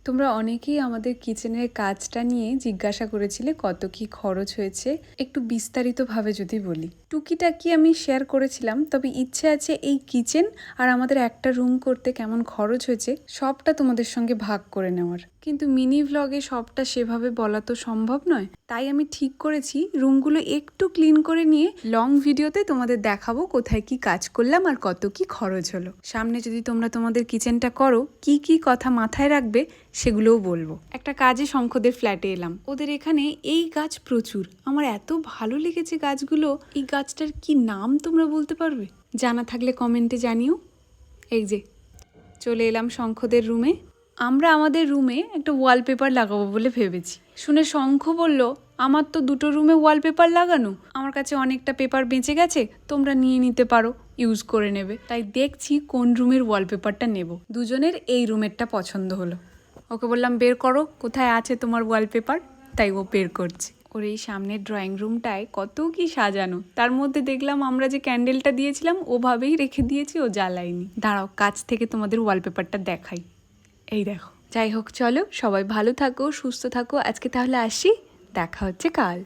তোমরা অনেকেই আমাদের কিচেনের কাজটা নিয়ে জিজ্ঞাসা করেছিলে কত কি খরচ হয়েছে। একটু বিস্তারিতভাবে যদি বলি, টুকিটাকি আমি শেয়ার করেছিলাম, তবে ইচ্ছে আছে এই কিচেন আর আমাদের একটা রুম করতে কেমন খরচ হয়েছে সবটা তোমাদের সঙ্গে ভাগ করে নেওয়ার। কিন্তু মিনি ভ্লগে সবটা সেভাবে বলা তো সম্ভব নয়, তাই আমি ঠিক করেছি রুমগুলো একটু ক্লিন করে নিয়ে লং ভিডিওতে তোমাদের দেখাবো কোথায় কি কাজ করলাম আর কত কি খরচ হলো। সামনে যদি তোমরা তোমাদের কিচেনটা করো, কি কি কথা মাথায় রাখবে সেগুলোও বলবো। একটা কাজে শঙ্খদের ফ্ল্যাটে এলাম, ওদের এখানে এই গাছ প্রচুর। আমার এত ভালো লেগেছে গাছগুলো। এই গাছটার কি নাম তোমরা বলতে পারবে? জানা থাকলে কমেন্টে জানিও। এই যে চলে এলাম শঙ্খদের রুমে। আমরা আমাদের রুমে একটা ওয়ালপেপার লাগাবো বলে ভেবেছি। শুনে শঙ্খ বলল, আমার তো দুটো রুমে ওয়ালপেপার লাগানো, আমার কাছে অনেকটা পেপার বেঁচে গেছে, তোমরা নিয়ে নিতে পারো, ইউজ করে নেবে। তাই দেখছি কোন রুমের ওয়ালপেপারটা নেব। দুজনের এই রুমেরটা পছন্দ হলো। ওকে বললাম বের করো কোথায় আছে তোমার ওয়ালপেপার, তাই ও বের করছে। ওর এই সামনের ড্রয়িং রুমটায় কত কি সাজানো, তার মধ্যে দেখলাম আমরা যে ক্যান্ডেলটা দিয়েছিলাম ওভাবেই রেখে দিয়েছি, ও জ্বালায়নি। দাঁড়াও কাছ থেকে তোমাদের ওয়ালপেপারটা দেখাই। এই দেখো। যাই হোক, চলো সবাই ভালো থাকো, সুস্থ থাকো। আজকে তাহলে আসি, দেখা হচ্ছে কাল।